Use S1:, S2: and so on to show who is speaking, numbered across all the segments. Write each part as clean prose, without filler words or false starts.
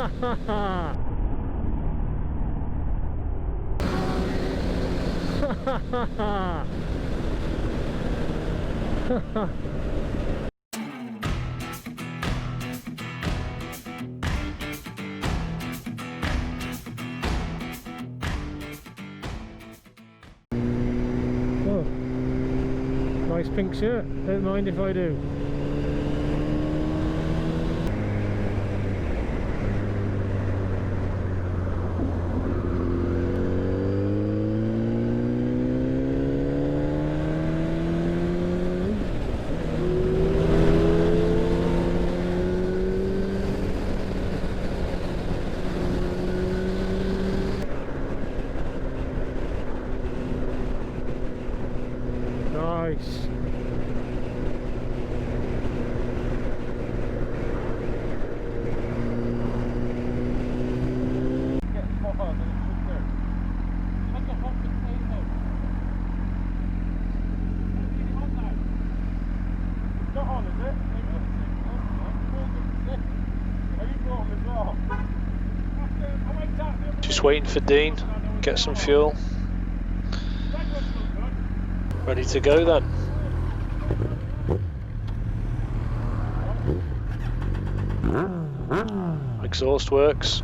S1: Oh, nice pink shirt, don't mind if I do. Nice.
S2: Just waiting for Dean, get some fuel. Ready to go then. Exhaust works.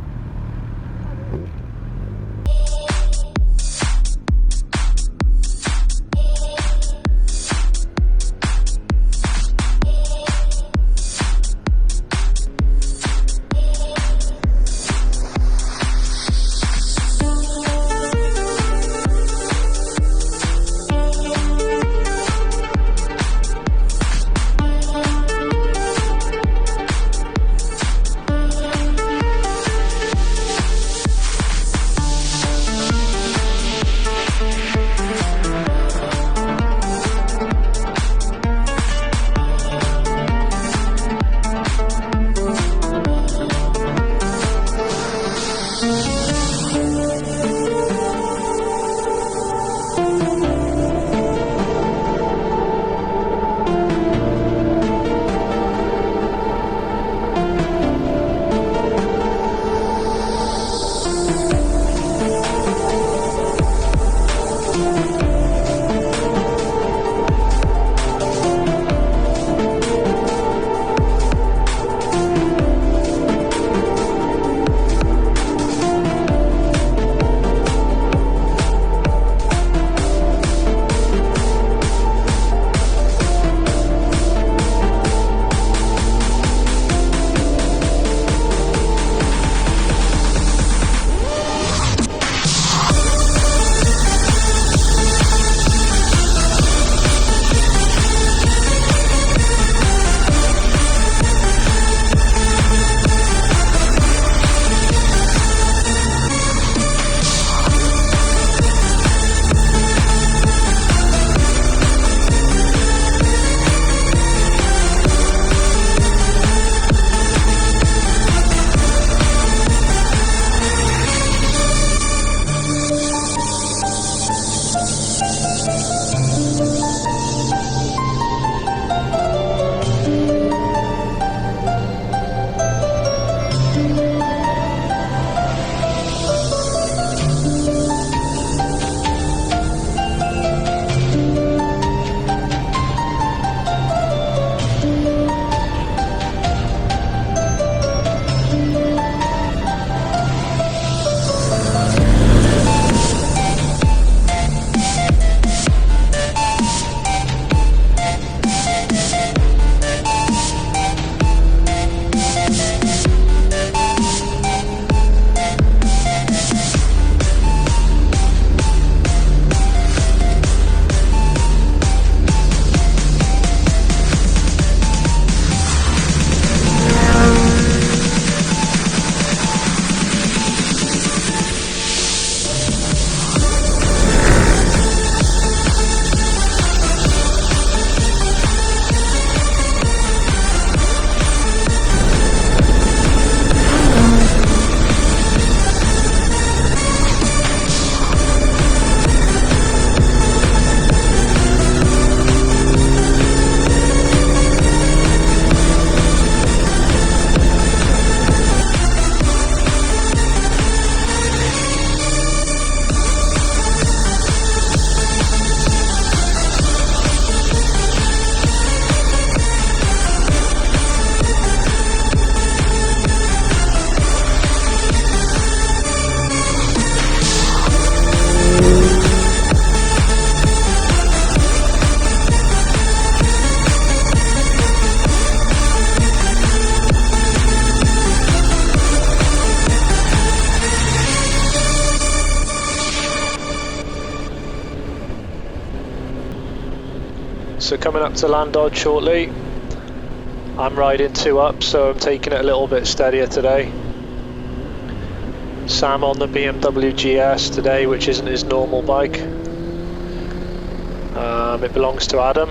S2: So coming up to Llanidloes shortly. I'm riding 2 up, so I'm taking it a little bit steadier today. Sam on the BMW GS today, which isn't his normal bike. It belongs to Adam.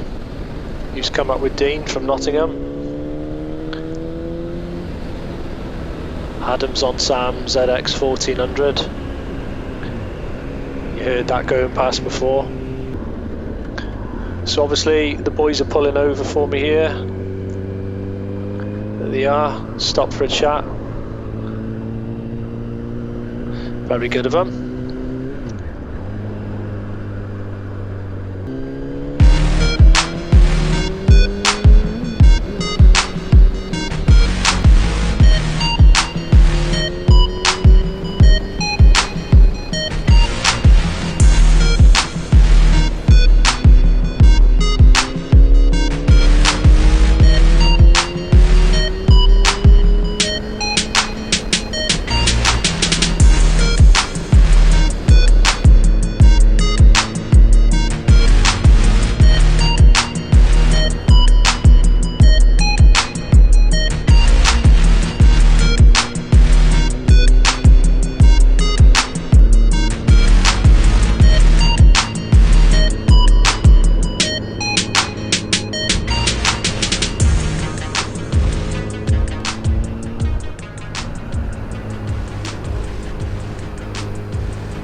S2: He's come up with Dean from Nottingham. Adam's on Sam's ZX 1400. You heard that going past before. So obviously the boys are pulling over for me here. There they are, stop for a chat. Very good of them.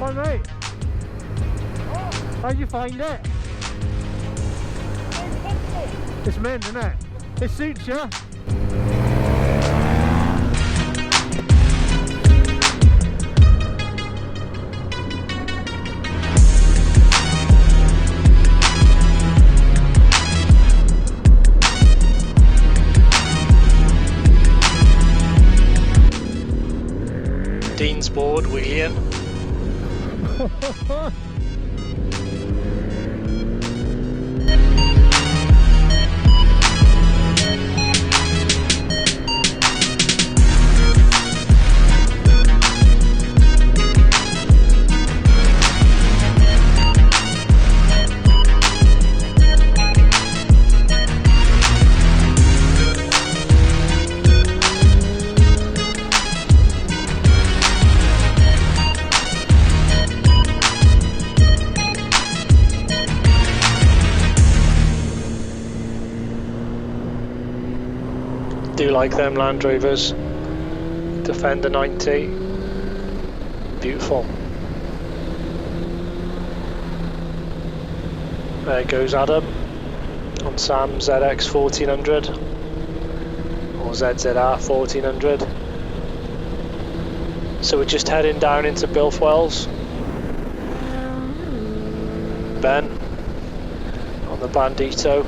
S1: Hi mate, how'd you find it? It's mint, isn't it? It suits you.
S2: Dean's board, wheeling. Do like them Land Rovers. Defender 90. Beautiful. There goes Adam on Sam's ZX 1400 or ZZR 1400. So we're just heading down into Builth Wells. Ben on the Bandito.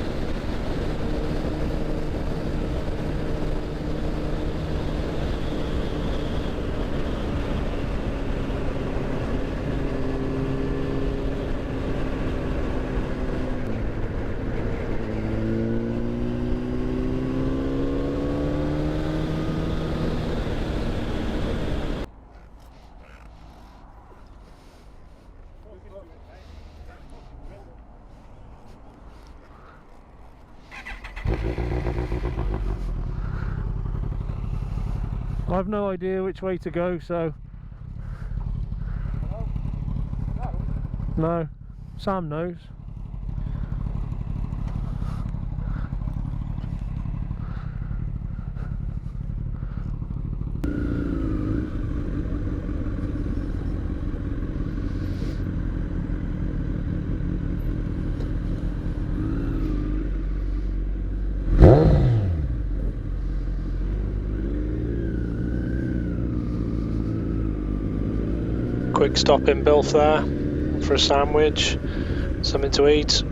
S1: I've no idea which way to go, so no, Sam knows.
S2: Quick stop in Builth there for a sandwich, something to eat.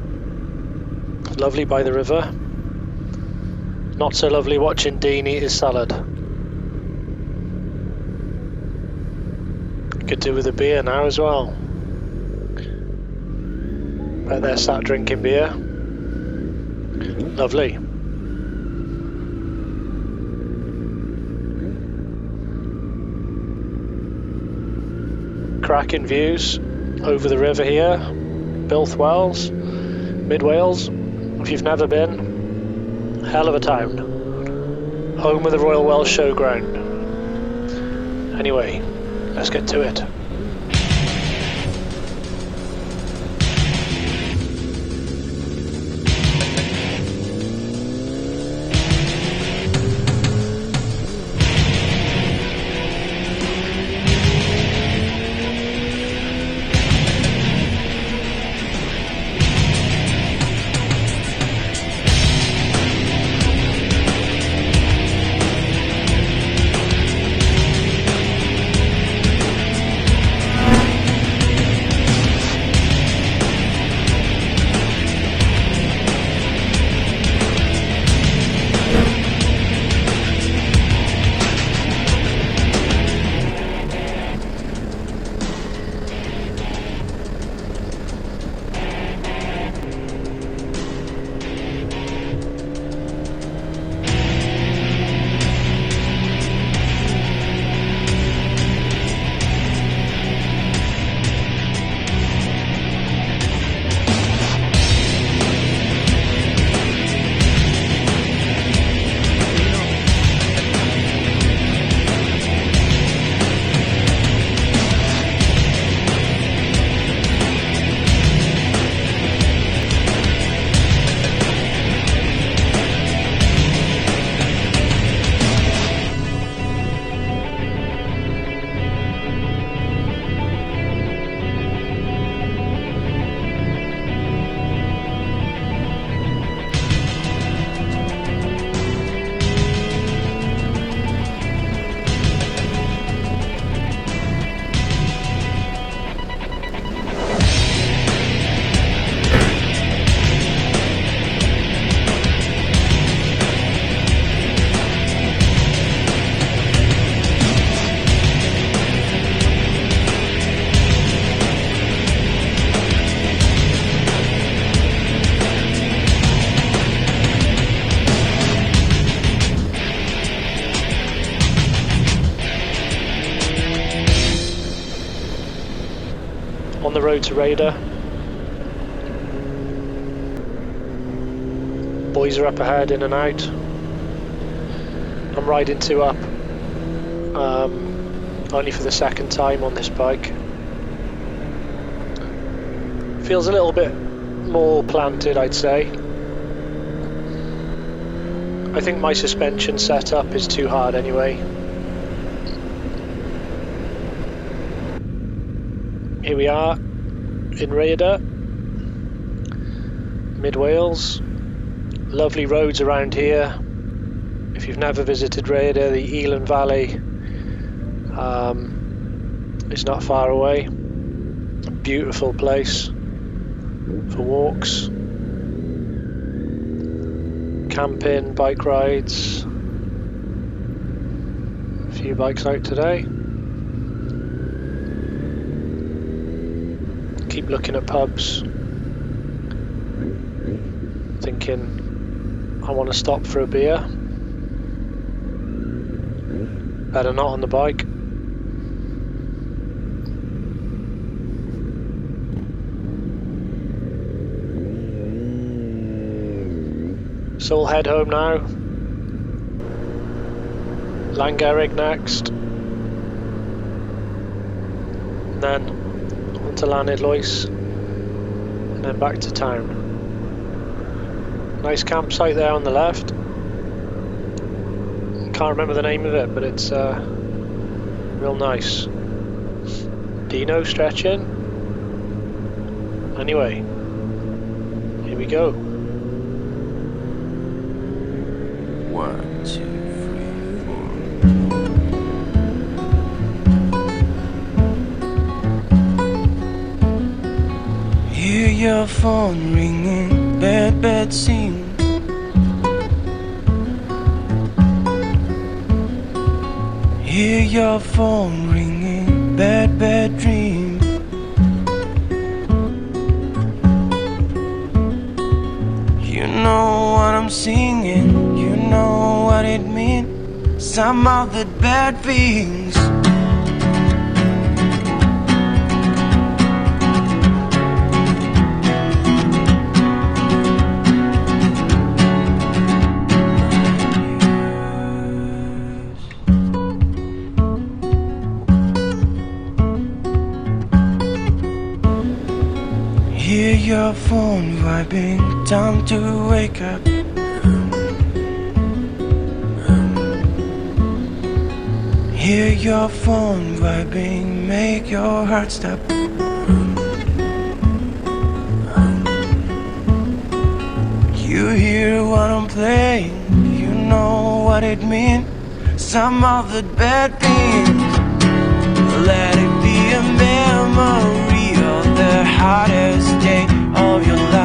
S2: Lovely by the river. Not so lovely watching Dean eat his salad. Could do with a beer now as well. Bet they're sat drinking beer. Lovely. Cracking views over the river here. Builth Wells, mid Wales. If you've never been, hell of a town. Home of the Royal Welsh Showground. Anyway, let's get to it. On the road to Rhayader. Boys are up ahead, in and out. I'm riding 2 up, only for the second time on this bike. Feels a little bit more planted, I'd say. I think my suspension setup is too hard anyway. Here we are in Rhayader, mid Wales. Lovely roads around here. If you've never visited Rhayader, the Elan Valley is not far away. Beautiful place for walks, camping, bike rides. A few bikes out today. Keep looking at pubs, thinking I want to stop for a beer. Better not on the bike. So we'll head home now. Llangurig next, and then on to Llanidloes, and then back to town. Nice campsite there on the left. Can't remember the name of it, but it's real nice. Dino stretching. Anyway, here we go.
S3: 1, 2, 3, 4. Hear your phone ringing, bad scene. Hear your phone ringing, bad dream. You know what I'm singing, you know what it means. Some of the bad things. your phone vibing, time to wake up. Hear your phone vibing, make your heart stop. You hear what I'm playing, you know what it means. Some of the bad things, let it be a memory of the hardest day of your life.